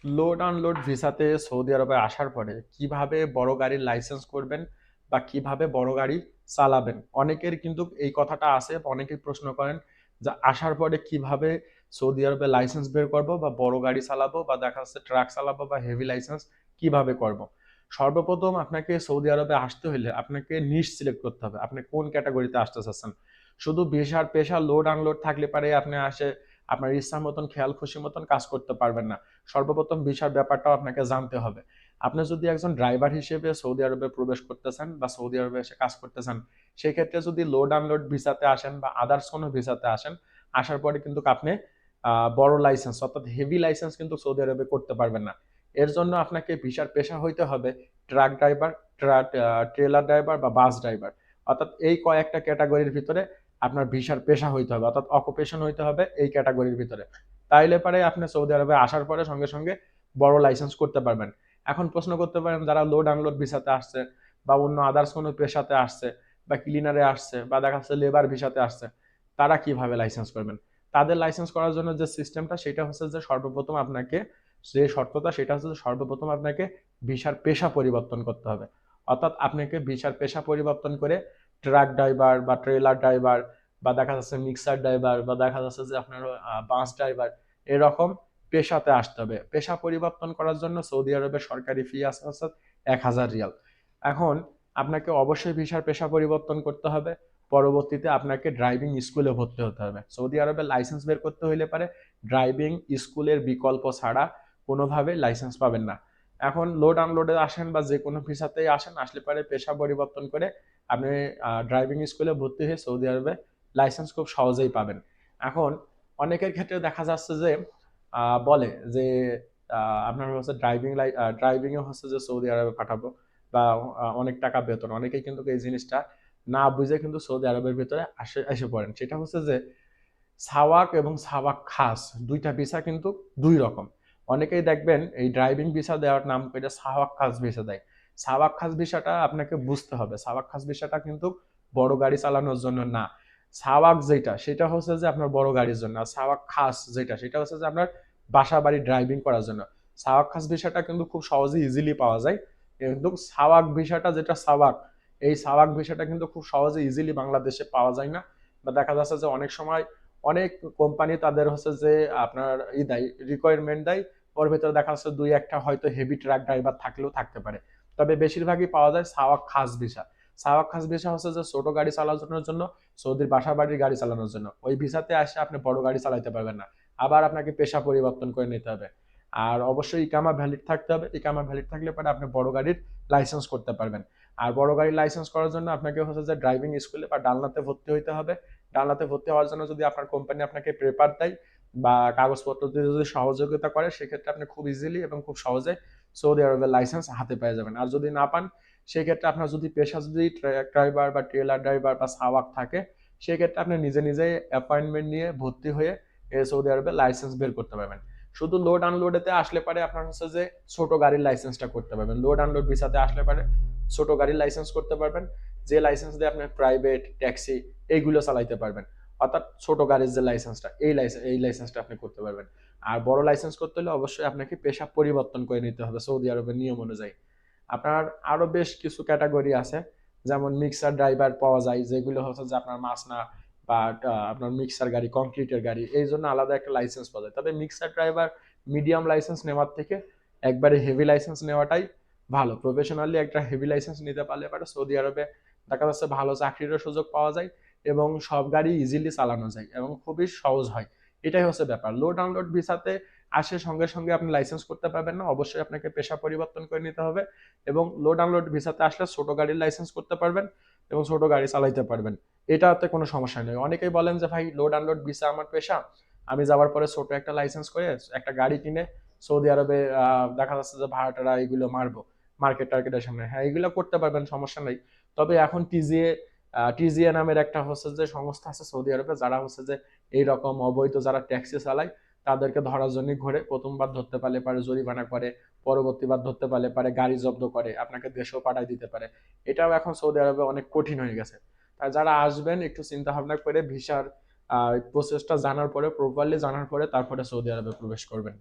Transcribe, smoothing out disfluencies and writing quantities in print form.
Load unload ভিসাতে Saudi আরবে আসার পরে কিভাবে বড় গাড়ির লাইসেন্স করবেন বা কিভাবে বড় গাড়ি চালাবেন, অনেকের কিন্তু এই কথাটা আছে। অনেকেই প্রশ্ন করেন যে আসার পরে কিভাবে সৌদি আরবে লাইসেন্স বের করব বা বড় গাড়ি চালাবো বা দেখা যাচ্ছে ট্রাক চালাবো বা হেভি লাইসেন্স কিভাবে করব। সর্বপ্রথম আপনাকে সৌদি আরবে আসতে হলে আপনাকে নিশ সিলেক্ট করতে হবে, আপনি কোন ক্যাটাগরিতে আসতে চাচ্ছেন। শুধু ভিসার পেশা লোড আনলোড থাকলে পারে আপনি আসে আপনার ইচ্ছা মতন খেয়াল খুশি মতন কাজ করতে পারবেন না। সর্বপ্রথম ভিসার ব্যাপারটাও আপনাকে জানতে হবে। আপনি যদি একজন ড্রাইভার হিসেবে সৌদি আরবে প্রবেশ করতেছেন বা সৌদি আরবে এসে কাজ করতেছেন, সেই ক্ষেত্রে যদি লোড আনলোড ভিসাতে আসেন বা আদার্স কোনো ভিসাতে আসেন, আসার পরে কিন্তু আপনি বড় লাইসেন্স অর্থাৎ হেভি লাইসেন্স কিন্তু সৌদি আরবে করতে পারবেন না। এর জন্য আপনাকে ভিসার পেশা হইতে হবে ট্রাক ড্রাইভার, ট্রেলার ড্রাইভার বা বাস ড্রাইভার। অর্থাৎ এই কয়েকটা ক্যাটাগরির ভিতরে আপনার ভিসার পেশা হইতে হবে, অর্থাৎ অকুপেশন হইতে হবে এই ক্যাটাগরির ভিতরে। তাইলে পারে আপনি সৌদি আরবে আসার পরে সঙ্গে সঙ্গে বড় লাইসেন্স করতে পারবেন। এখন প্রশ্ন করতে পারেন যারা লোড আনলোড ভিসাতে আসছে বা অন্য আদার্স কোনো পেশাতে আসছে বা ক্লিনারে আসছে বা দেখা যাচ্ছে লেবার ভিসাতে আসছে, তারা কিভাবে লাইসেন্স করবেন। তাদের লাইসেন্স করার জন্য যে সিস্টেমটা সেটা হচ্ছে যে সর্বপ্রথম আপনাকে যে শর্তটা সেটা হচ্ছে যে সর্বপ্রথম আপনাকে ভিসার পেশা পরিবর্তন করতে হবে। অর্থাৎ আপনাকে ভিসার পেশা পরিবর্তন করে ট্রাক ড্রাইভার বা ট্রেলার ড্রাইভার বা দেখা যাচ্ছে মিক্সার ড্রাইভার বা দেখা যাচ্ছে যে আপনার বাস ড্রাইভার এরকম পেশাতে আসতে হবে। পেশা পরিবর্তন করার জন্য সৌদি আরবের সরকারি ফি আছে হচ্ছে 1000 রিয়াল। এখন আপনাকে অবশ্যই ভিসার পেশা পরিবর্তন করতে হবে। পরবর্তীতে আপনাকে ড্রাইভিং স্কুলে ভর্তি হতে হবে। সৌদি আরবের লাইসেন্স বের করতে হইলে পারে ড্রাইভিং স্কুলের বিকল্প ছাড়া কোনোভাবে লাইসেন্স পাবেন না। এখন লোড আনলোডে আসেন বা যে কোনো ভিসাতেই আসেন, আসলে পারে পেশা পরিবর্তন করে আপনি ড্রাইভিং স্কুলে ভর্তি হয়ে সৌদি আরবে লাইসেন্স খুব সহজেই পাবেন। এখন অনেকের ক্ষেত্রে দেখা যাচ্ছে যে বলে যে আপনার হচ্ছে ড্রাইভিং এ হচ্ছে যে সৌদি আরবে পাঠাবো বা অনেক টাকা বেতন। অনেকেই কিন্তু এই জিনিসটা না বুঝে কিন্তু সৌদি আরবের ভিতরে এসে পড়েন। সেটা হচ্ছে যে সাওয়াক এবং সাওয়াক খাস ২ টা ভিসা কিন্তু ২ রকম। অনেকেই দেখবেন এই ড্রাইভিং ভিসা দেওয়ার নাম করে সাওয়াক খাস ভিসা দেয়। সাওয়াক খাস ভিসাটা আপনাকে বুঝতে হবে। সাওয়াক খাস ভিসাটা কিন্তু বড় গাড়ি চালানোর জন্য না। সাওয়াক যেটা সেটা হচ্ছে যে আপনার বড় গাড়ির জন্য। আর সাওয়াক খাস যেটা সেটা হচ্ছে যে আপনার বাসা-বাড়ি ড্রাইভিং করার জন্য। সাওয়াক খাস ভিসাটা কিন্তু খুব সহজেই ইজিলি পাওয়া যায়। কিন্তু সাওয়াক ভিসাটা যেটা সাওয়াক, এই সাওয়াক ভিসাটা কিন্তু খুব সহজে ইজিলি বাংলাদেশে পাওয়া যায় না। বা দেখা যাচ্ছে যে অনেক সময় অনেক কোম্পানি তাদের হচ্ছে যে আপনার দেয় রিকোয়ারমেন্ট দেয়, ওর ভেতরে দেখা যাচ্ছে দুই একটা হয়তো হেভি ট্রাক ড্রাইভার থাকলেও থাকতে পারে। তবে বেশিরভাগই পাওয়া যায় সাওয়াক খাস ভিসা। সাওয়াক খাস ভিসা হচ্ছে যে ছোট গাড়ি চালানোর জন্য, সৌদির বাসা বাড়ির গাড়ি চালানোর জন্য। ওই ভিসাতে আসে আপনি বড় গাড়ি চালাতে পারবেন না। আবার আপনাকে পেশা পরিবর্তন করে নিতে হবে। আর অবশ্যই ইকামা ভ্যালিড থাকতে হবে। ইকামা ভ্যালিড থাকলে পরে আপনি বড় গাড়ির লাইসেন্স করতে পারবেন। আর বড় গাড়ির লাইসেন্স করার জন্য আপনাকে হচ্ছে যে ড্রাইভিং স্কুলে বা ডালনাতে ভর্তি হইতে হবে। ডালনাতে ভর্তি হওয়ার জন্য যদি আপনার কোম্পানি আপনাকে পেপার দেয় বা কাগজপত্র দিয়ে যদি সহযোগিতা করে, সেক্ষেত্রে আপনি খুব ইজিলি এবং খুব সহজে সৌদি আরবের লাইসেন্স হাতে পেয়ে যাবেন। আর যদি না পান, সেক্ষেত্রে আপনার যদি পেশা যদি ট্রাক ড্রাইভার বা ট্রেলার ড্রাইভার বা সাওয়াক থাকে, সেক্ষেত্রে আপনি নিজে নিজেই অ্যাপয়েন্টমেন্ট নিয়ে ভর্তি হয়ে সৌদি আরবের লাইসেন্স বের করতে পারবেন। শুধু লোড আনলোডেতে আসলে পারে আপনার হচ্ছে যে ছোট গাড়ির লাইসেন্সটা করতে পারবেন। লোড আনলোড ভিসাতে আসলে পারে ছোট গাড়ির লাইসেন্স করতে পারবেন, যে লাইসেন্স দিয়ে আপনি প্রাইভেট ট্যাক্সি এইগুলো চালাইতে পারবেন। অর্থাৎ ছোট গাড়ির যে লাইসেন্সটা এই লাইসেন্সটা আপনি করতে পারবেন। আর বড় লাইসেন্স করতে হলে অবশ্যই আপনাকে পেশা পরিবর্তন করে নিতে হবে সৌদি আরবের নিয়ম অনুযায়ী। আপনার আরো বেশ কিছু ক্যাটাগরি আছে, যেমন মিক্সার ড্রাইভার পাওয়া যায়, যেগুলো হচ্ছে যে আপনার মাসনা বা আপনার মিক্সার গাড়ি, কংক্রিটের গাড়ি, এই জন্য আলাদা একটা লাইসেন্স পাওয়া যায়। তবে মিক্সার ড্রাইভার মিডিয়াম লাইসেন্স নেওয়ার থেকে একবারে হেভি লাইসেন্স নেওয়াটাই ভালো। প্রফেশনালি একটা হেভি লাইসেন্স নিতে পারলে পরে সৌদি আরবে দেখা যাচ্ছে ভালো চাকরিরও সুযোগ পাওয়া যায় এবং সব গাড়ি ইজিলি চালানো যায় এবং খুবই সহজ হয়। এটাই হচ্ছে ব্যাপার। লোড আনলোড ভিসাতে আসে সঙ্গে সঙ্গে আপনি লাইসেন্স করতে পারবেন না। অবশ্যই আপনাকে পেশা পরিবর্তন করে নিতে হবে এবং লোড আনলোড ভিসাতে আসলে ছোট গাড়ির লাইসেন্স করতে পারবেন এবং ছোট গাড়ি চালাইতে পারবেন। এটাতে কোনো সমস্যা নেই। অনেকেই বলেন যে ভাই লোড আনলোড ভিসা আমার পেশা, আমি যাওয়ার পরে ছোট একটা লাইসেন্স করে একটা গাড়ি কিনে সৌদি আরবে দেখা যাচ্ছে যে ভাড়া টাড়া এগুলো মারবো মার্কেট টার্গেটের সামনে। হ্যাঁ, এগুলো করতে পারবেন, সমস্যা নেই। তবে এখন টিজিএ নামের একটা হচ্ছে যে সংস্থা আছে সৌদি আরবে, যারা হচ্ছে যে এইরকম অবৈধ যারা ট্যাক্সি চালায় তাদেরকে ধরার জন্য ঘুরে। প্রথমবার ধরতে পারলে পারে জরিমানা করে, পরবর্তীবার ধরতে পারলে পারে গাড়ি জব্দ করে, আপনাকে দেশেও পাঠায় দিতে পারে। এটাও এখন সৌদি আরবে অনেক কঠিন হয়ে গেছে। তাই যারা আসবেন একটু চিন্তা ভাবনা করে ভিসার প্রসেসটা জানার পরে, প্রপারলি জানার পরে তারপরে সৌদি আরবে প্রবেশ করবেন।